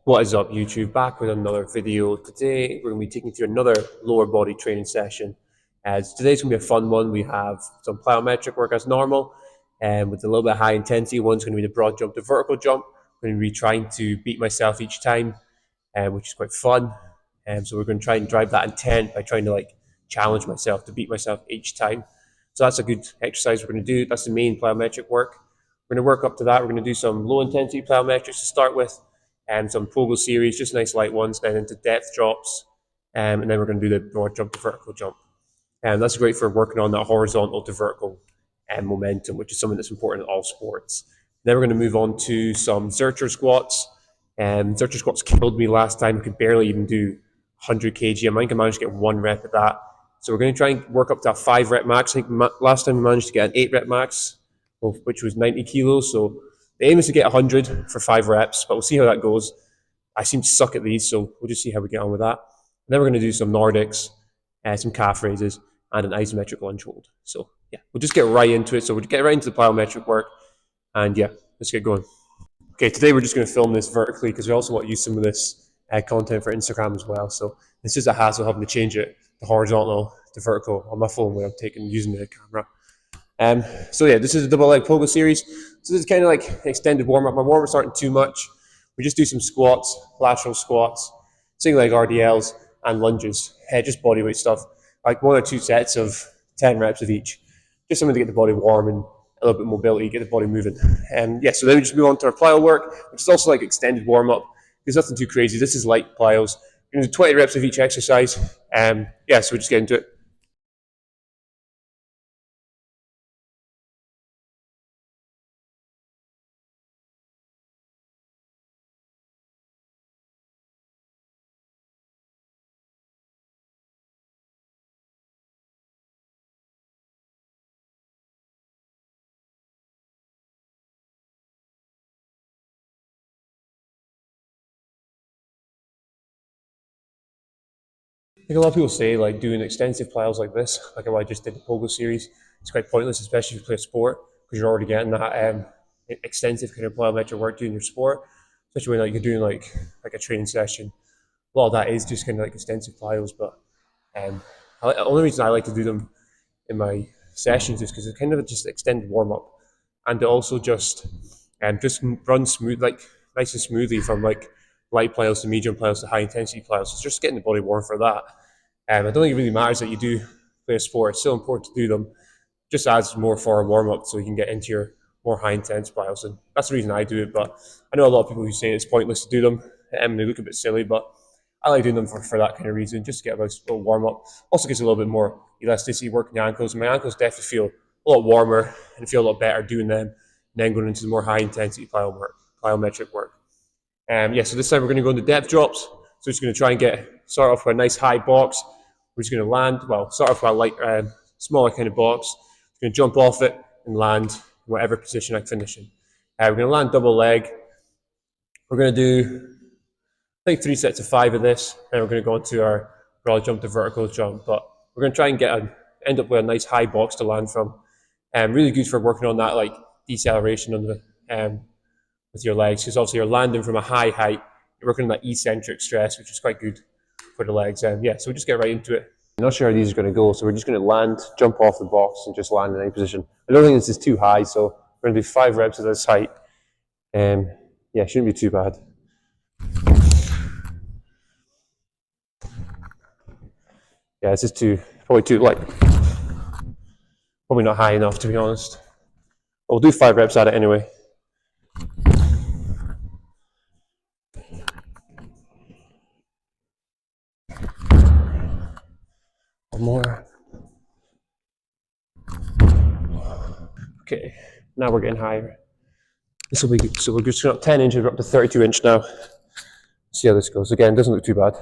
What is up, YouTube? Back with another video. Today we're going to be taking you through another lower body training session. As today's going to be a fun one. We have some plyometric work as normal, and with a little bit of high intensity. One's going to be the broad jump to vertical jump. I'm going to be trying to beat myself each time, which is quite fun. So we're going to try and drive that intent by trying to challenge myself to beat myself each time. So that's a good exercise we're going to do. That's the main plyometric work. We're going to work up to that. We're going to do some low intensity plyometrics to start with, and some pogo series, just nice light ones, then into depth drops, and then we're going to do the broad jump to vertical jump. And that's great for working on that horizontal to vertical momentum, which is something that's important in all sports. Then we're going to move on to some Zercher squats. Zercher squats killed me last time. I could barely even do 100 kg. I might have managed to get 1 rep at that. So we're going to try and work up to a 5 rep max. I think last time we managed to get an 8 rep max, which was 90 kilos. So the aim is to get 100 for 5 reps, but we'll see how that goes. I seem to suck at these, so we'll just see how we get on with that. And then we're going to do some Nordics, some calf raises, and an isometric lunge hold. So yeah, we'll just get right into it. So we'll get right into the plyometric work, and yeah, let's get going. Okay, today we're just going to film this vertically because we also want to use some of this content for Instagram as well. So it's just a hassle having to change it to horizontal to vertical on my phone when I'm using the camera. So yeah, this is a double leg pogo series. So this is kind of like an extended warm up. My warm up's aren't too much. We just do some squats, lateral squats, single leg RDLs, and lunges. Just body weight stuff, like 1 or 2 sets of 10 reps of each. Just something to get the body warm and a little bit of mobility, get the body moving. Yeah, so then we just move on to our plyo work, which is also like extended warm up. There's nothing too crazy. This is light plyos. We're going to do 20 reps of each exercise. Yeah, so we just get into it. I think a lot of people say doing extensive plyos like this, like what I just did the pogo series, it's quite pointless, especially if you play a sport, because you're already getting that extensive kind of plyometric work doing your sport, especially when you're doing like a training session. A lot of that is just kind of like extensive plyos, but the only reason I like to do them in my sessions is because it's kind of just extended warm up, and it also just run smooth, like nice and smoothly from like light plyos to medium plyos to high intensity plyos. It's just getting the body warm for that. I don't think it really matters that you do play a sport. It's still important to do them. Just adds more for a warm up so you can get into your more high intense plyos. And that's the reason I do it. But I know a lot of people who say it's pointless to do them, and they look a bit silly, but I like doing them for that kind of reason, just to get a little warm up. Also gives a little bit more elasticity working the ankles. My ankles definitely feel a lot warmer and feel a lot better doing them, and then going into the more high intensity plyometric work. Yeah, so this time we're going to go into depth drops. So we're just going to try and start off with a nice high box. We're just going to land, start off with a light, smaller kind of box. We're going to jump off it and land in whatever position I finish in. We're going to land double leg. We're going to do, I think, 3 sets of 5 of this. Then we're going to go into our broad jump to vertical jump. But we're going to try and end up with a nice high box to land from. Really good for working on that deceleration on the with your legs, because obviously you're landing from a high height. You're working on that eccentric stress, which is quite good for the legs. Yeah, so we just get right into it. I'm not sure how these are going to go, so we're just going to land, jump off the box, and just land in any position. I don't think this is too high, so we're going to do 5 reps at this height. Yeah, shouldn't be too bad. Yeah, this is probably too light. Probably not high enough, to be honest. We'll do 5 reps at it anyway. One more. Okay, now we're getting higher. This will be good. So we're just going up 10 inches, we're up to 32 inch now. See how this goes. Again, doesn't look too bad.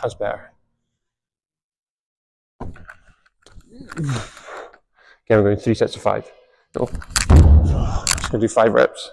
That's better. Again, we're going 3 sets of 5. No. Just going to do 5 reps.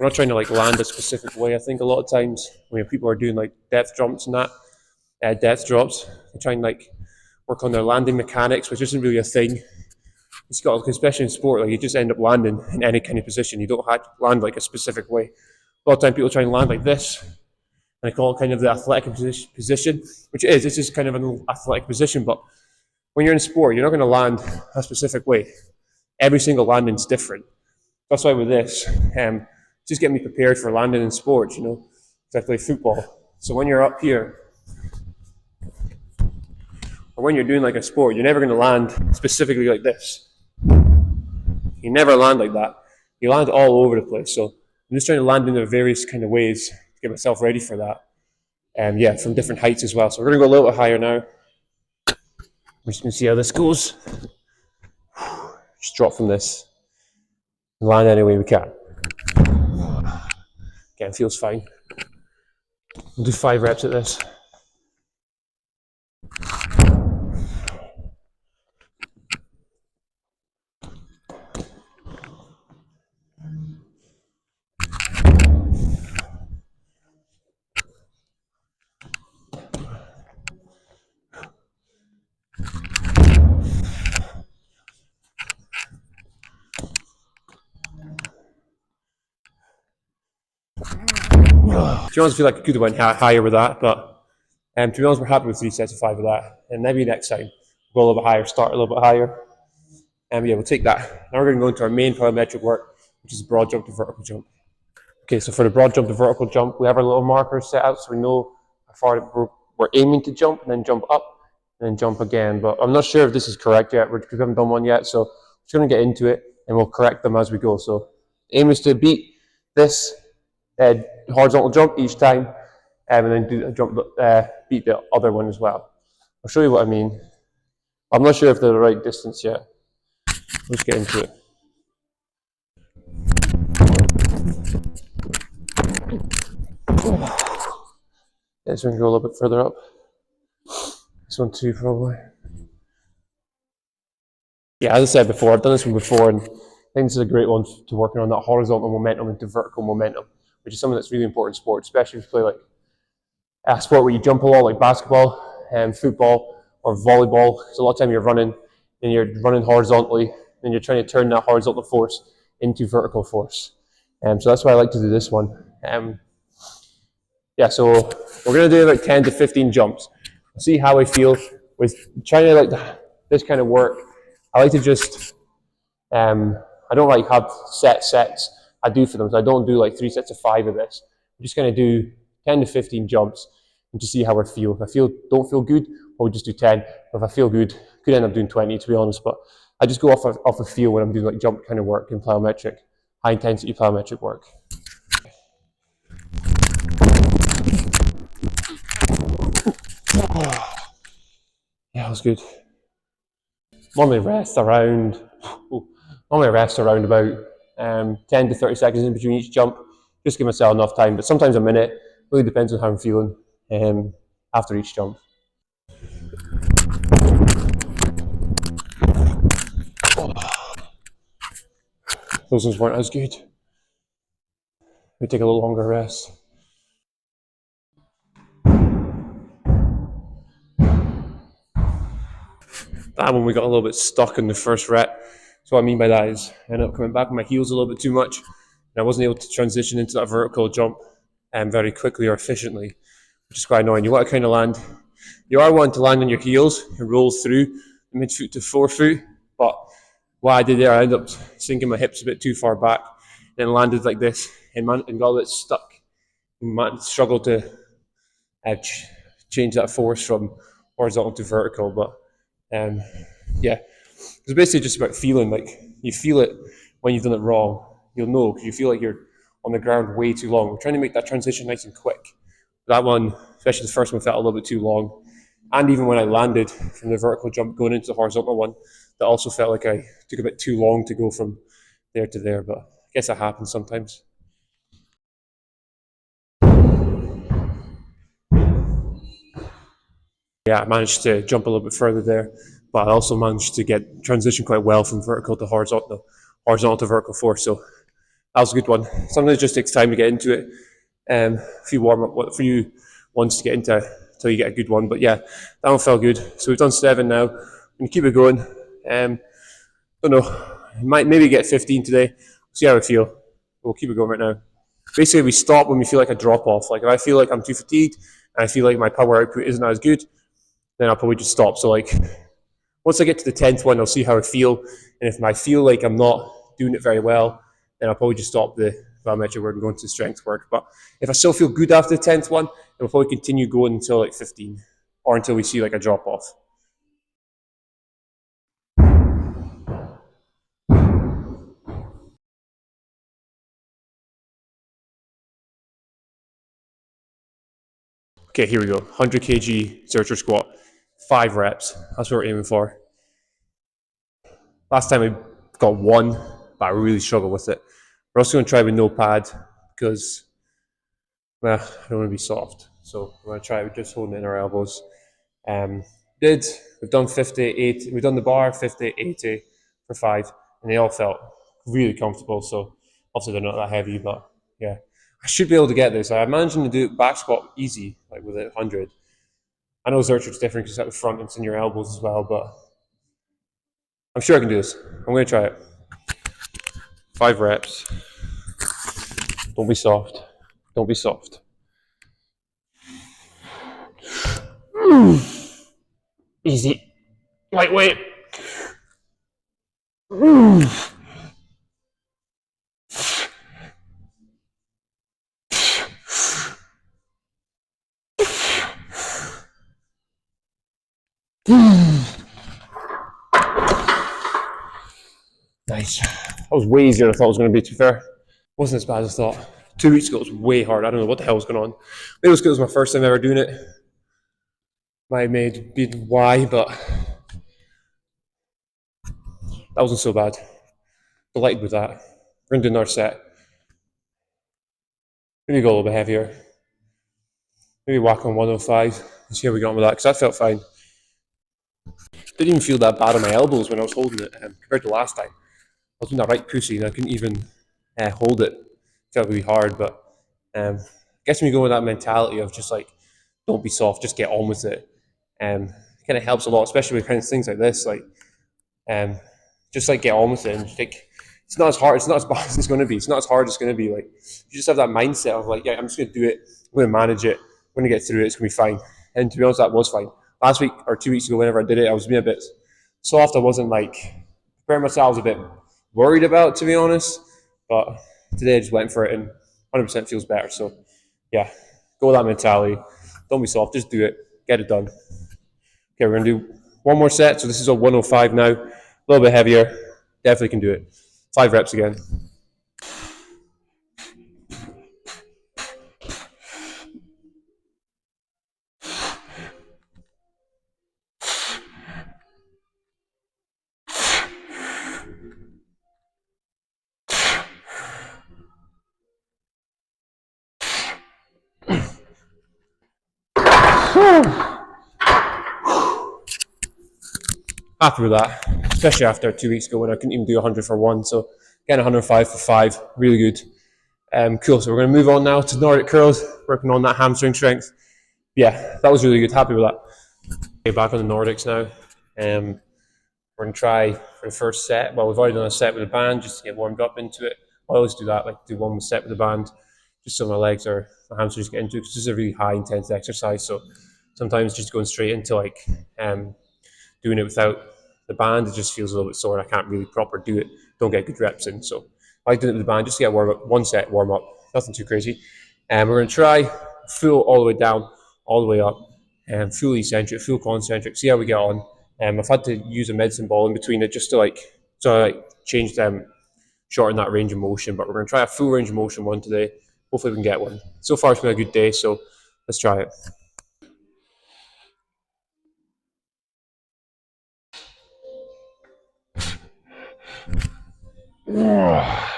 we're not trying to like land a specific way. I think a lot of times when people are doing like depth jumps and that, depth drops, they try and like work on their landing mechanics, which isn't really a thing. It's got, especially in sport, like you just end up landing in any kind of position. You don't have to land like a specific way. A lot of time people try and land like this, and I call it kind of the athletic position, which it is. This is kind of an athletic position, but when you're in sport, you're not going to land a specific way. Every single landing's different. That's why with this, just get me prepared for landing in sports, you know, because I play football. So when you're up here, or when you're doing like a sport, you're never going to land specifically like this. You never land like that. You land all over the place. So I'm just trying to land in the various kind of ways to get myself ready for that. Yeah, from different heights as well. So we're going to go a little bit higher now. We're just going to see how this goes. Just drop from this. Land any way we can. Again, feels fine. We'll do 5 reps at this. To be honest, I feel like I could have went higher with that, but to be honest, we're happy with 3 sets of 5 of that. And maybe next time we'll go a little bit higher, start a little bit higher. And yeah, we'll take that. Now we're going to go into our main plyometric work, which is broad jump to vertical jump. Okay, so for the broad jump to vertical jump, we have our little markers set out so we know how far we're aiming to jump, and then jump up, and then jump again. But I'm not sure if this is correct yet. We haven't done one yet, so we're just going to get into it, and we'll correct them as we go. So aim is to beat this horizontal jump each time, and then do a jump, beat the other one as well. I'll show you what I mean. I'm not sure if they're the right distance yet. Let's get into it. This one can go a little bit further up. This one too, probably. Yeah, as I said before, I've done this one before, and I think this is a great one to working on that horizontal momentum into vertical momentum, which is something that's really important in sport, especially if you play like a sport where you jump a lot, like basketball and football or volleyball. So a lot of time you're running and you're running horizontally, and you're trying to turn that horizontal force into vertical force. So that's why I like to do this one. Yeah, so we're going to do about 10 to 15 jumps. See how I feel with trying to like this kind of work. I like to just, I don't like have sets I do for them. So I don't do like 3 sets of 5 of this. I'm just going to do 10 to 15 jumps and just see how I feel. If I don't feel good, I'll just do 10. If I feel good, could end up doing 20 to be honest. But I just go off a feel when I'm doing like jump kind of work in plyometric, high intensity plyometric work. Yeah, that was good. Normally rest around about 10 to 30 seconds in between each jump. Just give myself enough time, but sometimes a minute. Really depends on how I'm feeling after each jump. Those ones weren't as good. We take a little longer rest. That one we got a little bit stuck in the first rep. So what I mean by that is I ended up coming back with my heels a little bit too much, and I wasn't able to transition into that vertical jump very quickly or efficiently, which is quite annoying. You want to kind of land, you are wanting to land on your heels and roll through the midfoot to forefoot, but what I did there, I ended up sinking my hips a bit too far back, then landed like this and got a bit stuck. And struggled to change that force from horizontal to vertical, but yeah, it's basically just about feeling. Like you feel it when you've done it wrong. You'll know because you feel like you're on the ground way too long. We're trying to make that transition nice and quick. That one, especially the first one, felt a little bit too long. And even when I landed from the vertical jump going into the horizontal one, that also felt like I took a bit too long to go from there to there. But I guess that happens sometimes. Yeah, I managed to jump a little bit further there, but I also managed to get transition quite well from vertical to horizontal to vertical force. So That was a good one. Sometimes it just takes time to get into it. A few warm up, a few ones to get into until you get a good one. But yeah, that one felt good. So we've done 7 now. We're gonna keep it going. Don't know. Might maybe get 15 today. See how I feel. We'll keep it going right now. Basically, we stop when we feel like a drop off. Like if I feel like I'm too fatigued and I feel like my power output isn't as good, then I'll probably just stop. So like once I get to the 10th one, I'll see how I feel. And if I feel like I'm not doing it very well, then I'll probably just stop the plyometric work and go into strength work. But if I still feel good after the 10th one, then we'll probably continue going until like 15 or until we see like a drop off. Okay, here we go. 100 kg Zercher squat, 5 reps. That's what we're aiming for. Last time I got 1, but I really struggled with it. We're also going to try with no pad because well, I don't want to be soft. So we're going to try with just holding it in our elbows. Um, we've done 58, we've done the bar 50, 80 for 5, and they all felt really comfortable. So obviously they're not that heavy, but yeah, I should be able to get this. I'm managing to do back squat easy, like with a 100. I know Zerchers different because it's at the front and it's in your elbows as well, but I'm sure I can do this. I'm going to try it. 5 reps. Don't be soft. Don't be soft. Easy. Lightweight. Nice. That was way easier than I thought it was going to be, to be fair. Wasn't as bad as I thought. 2 weeks ago it was way hard. I don't know what the hell was going on. Maybe it was because it was my first time ever doing it. Might have made be why, but that wasn't so bad. Delighted with that. We're going to do another set. Maybe go a little bit heavier. Maybe whack on 105 and see how we got on with that, because that felt fine. Didn't even feel that bad on my elbows when I was holding it compared to last time. I was doing that right pussy and I couldn't even hold it. It felt really hard, but I guess when you go with that mentality of just like, don't be soft, just get on with it, kind of helps a lot, especially with kind of things like this. Like, um, just like get on with it and like, it's not as hard, it's not as bad as it's going to be. It's not as hard as it's going to be. Like, you just have that mindset of like, yeah, I'm just going to do it. I'm going to manage it. I'm going to get through it. It's going to be fine. And to be honest, that was fine. Last week or 2 weeks ago, whenever I did it, I was being a bit soft. I wasn't like preparing myself. I was a bit worried about, to be honest. But today I just went for it and 100% feels better. So yeah, go with that mentality. Don't be soft. Just do it. Get it done. Okay, we're going to do one more set. So this is a 105 now. A little bit heavier. Definitely can do it. 5 reps again. Happy with that, especially after 2 weeks ago when I couldn't even do 100 for 1. So getting 105 for 5, really good. Cool. So we're going to move on now to Nordic curls, working on that hamstring strength. Yeah, that was really good. Happy with that. Okay, back on the Nordics now. We're going to try for the first set. Well, we've already done a set with a band just to get warmed up into it. I always do that, like do one set with a band, just so my legs or my hamstrings get into it, because this is a really high intense exercise. So sometimes just going straight into like doing it without the band, it just feels a little bit sore and I can't really proper do it. Don't get good reps in. So I like doing it with the band just to get warm up, 1 set warm up, nothing too crazy. And we're going to try full all the way down, all the way up, and full eccentric, full concentric, see how we get on. I've had to use a medicine ball in between it just to change them, shorten that range of motion. But we're going to try a full range of motion one today. Hopefully we can get one. So far it's been a good day, so let's try it.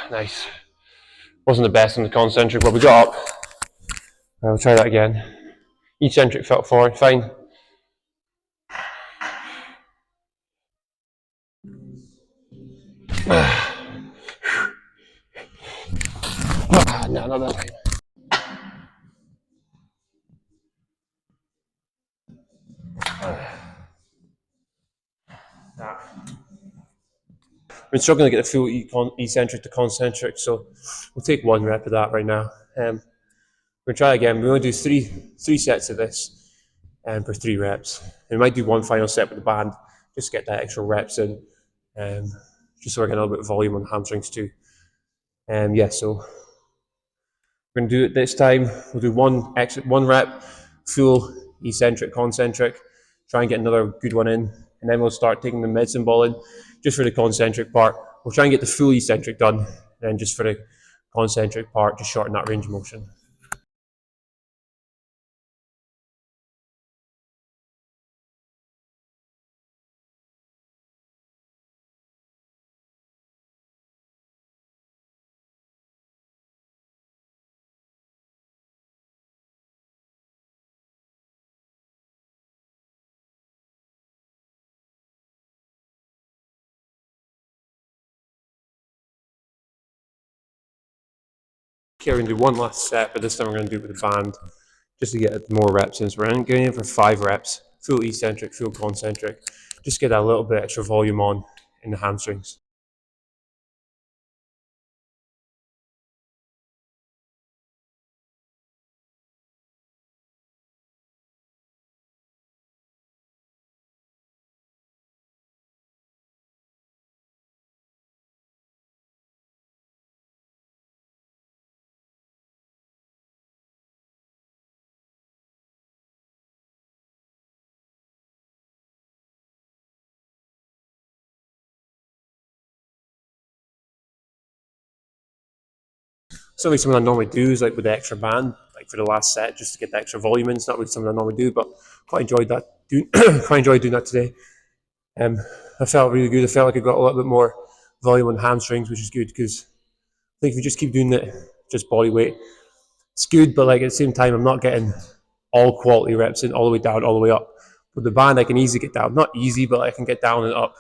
Nice. Wasn't the best in the concentric, but we got up. I'll try that again. Eccentric felt fine. No, not that time. I've been struggling to get the full eccentric to concentric, so we'll take one rep of that right now. We're gonna try again. We're gonna do three sets of this, for 3 reps. And we might do one final set with the band, just to get that extra reps in, just so we're getting a little bit of volume on the hamstrings too. So we're gonna do it this time. We'll do one rep, full eccentric, concentric. Try and get another good one in, and then we'll start taking the medicine ball in, just for the concentric part. We'll try and get the full eccentric done, and then just for the concentric part, just shorten that range of motion. Okay, we're going to do one last set, but this time we're going to do it with a band, just to get more reps in. So we're going in for 5 reps, full eccentric, full concentric, just get that little bit extra volume on in the hamstrings. Certainly something I normally do is like with the extra band, like for the last set, just to get the extra volume in. It's not really something I normally do, but quite enjoyed that. Quite enjoyed doing that today. I felt really good. I felt like I got a little bit more volume on the hamstrings, which is good because I think if you just keep doing it, just body weight, it's good. But like at the same time, I'm not getting all quality reps in all the way down, all the way up. With the band, I can easily get down. Not easy, but I can get down and up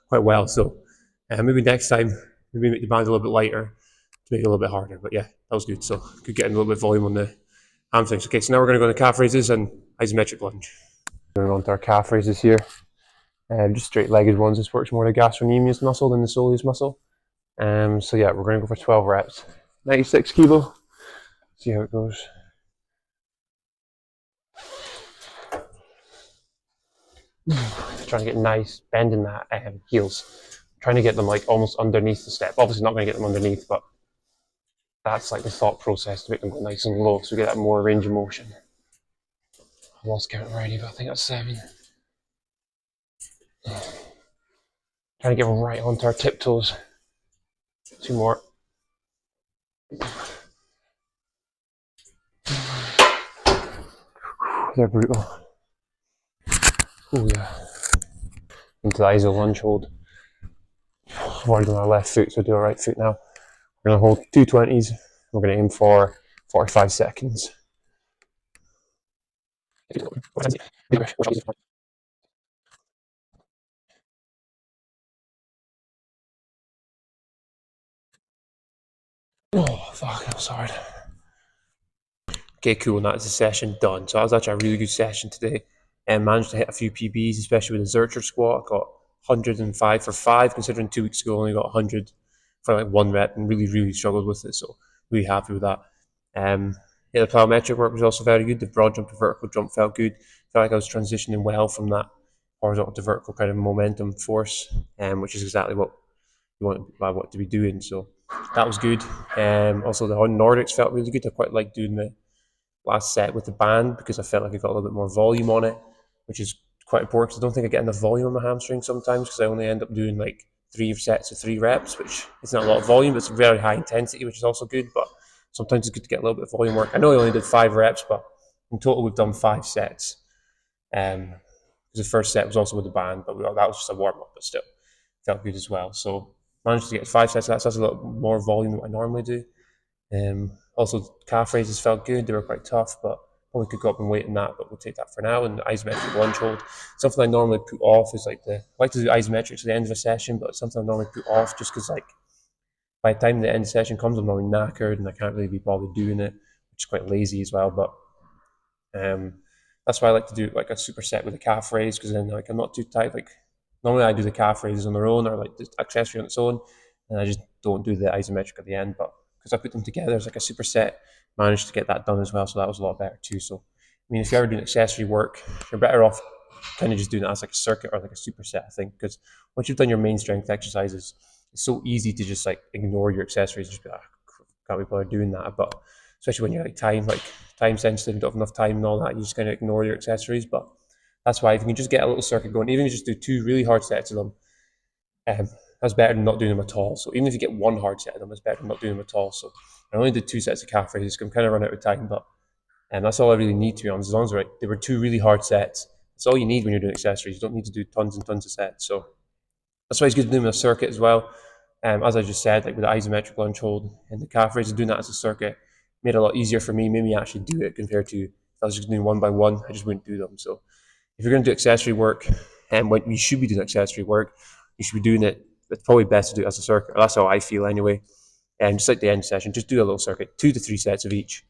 quite well. So maybe next time, maybe make the band a little bit lighter to make it a little bit harder. But yeah, that was good. So good getting a little bit of volume on the hamstrings. Okay, so now we're going to go to calf raises and isometric lunge. We're going to our calf raises here. Just straight-legged ones. This works more the gastrocnemius muscle than the soleus muscle. So yeah, we're going to go for 12 reps. 96 kilo. See how it goes. Trying to get nice, bending that heels. Trying to get them like almost underneath the step. Obviously not going to get them underneath, but that's like the thought process to make them go nice and low, so we get that more range of motion. I lost count already, but I think that's 7. Trying to get right onto our tiptoes. 2 more. They're brutal. Oh yeah. Into the iso lunge hold. I've already done our left foot, so do our right foot now. We're going to hold 2 20s. We're going to aim for 45 seconds. Oh, fuck, that was hard. Okay, cool, and that's the session done. So that was actually a really good session today. And managed to hit a few PBs, especially with the Zerchers squat. I got 105 for 5, considering 2 weeks ago I only got 100 for like 1 rep, and really struggled with it. So really happy with that. The plyometric work was also very good. The broad jump to vertical jump felt good. Felt like I was transitioning well from that horizontal to vertical kind of momentum force, which is exactly what you want to be doing. So that was good. Also the Nordics felt really good. I quite like doing the last set with the band because I felt like I got a little bit more volume on it, which is quite important because I don't think I get enough volume on my hamstring sometimes because I only end up doing like 3 sets of 3 reps, which is not a lot of volume, but it's very high intensity, which is also good. But sometimes it's good to get a little bit of volume work. I know I only did 5 reps, but in total we've done 5 sets. Because the first set was also with the band, but that was just a warm up, but still felt good as well. So managed to get 5 sets. That's a little more volume than what I normally do. Also, calf raises felt good. They were quite tough, but probably could go up and weight in that, but we'll take that for now. And the isometric lunge hold. Something I normally put off is I like to do isometrics at the end of a session, but it's something I normally put off just because like by the time the end session comes, I'm normally knackered and I can't really be bothered doing it, which is quite lazy as well. But that's why I like to do like a superset with a calf raise, because then like I'm not too tight. Like normally I do the calf raises on their own or like the accessory on its own, and I just don't do the isometric at the end. But because I put them together as like a superset, managed to get that done as well. So that was a lot better too. So I mean, if you're ever doing accessory work, you're better off kind of just doing it as like a circuit or like a superset, I think, because once you've done your main strength exercises, it's so easy to just like ignore your accessories, just be like, oh, can't be bothered doing that. But especially when you're like time sensitive, don't have enough time and all that, you just kind of ignore your accessories. But that's why if you can just get a little circuit going, even if you just do 2 really hard sets of them, that's better than not doing them at all. So even if you get 1 hard set of them, it's better than not doing them at all. So I only did 2 sets of calf raises. I'm kind of run out of time, but that's all I really need, to be honest. As long as they were 2 really hard sets, that's all you need when you're doing accessories. You don't need to do tons and tons of sets. So that's why it's good to do them in a circuit as well. As I just said, like with the isometric lunge hold and the calf raises, doing that as a circuit made it a lot easier for me, made me actually do it compared to if I was just doing one by one, I just wouldn't do them. So if you're going to do accessory work, and when you should be doing accessory work, you should be doing it. It's probably best to do it as a circuit. That's how I feel anyway. And just like the end session, just do a little circuit, 2 to 3 sets of each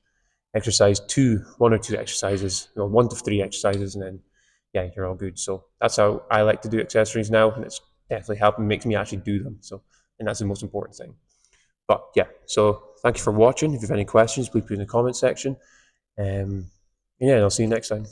exercise, 1 or 2 exercises, 1 to 3 exercises, and then yeah, you're all good. So that's how I like to do accessories now, and it's definitely helping, makes me actually do them. So, and that's the most important thing. But yeah, so thank you for watching. If you have any questions, please put in the comment section. Yeah, and I'll see you next time.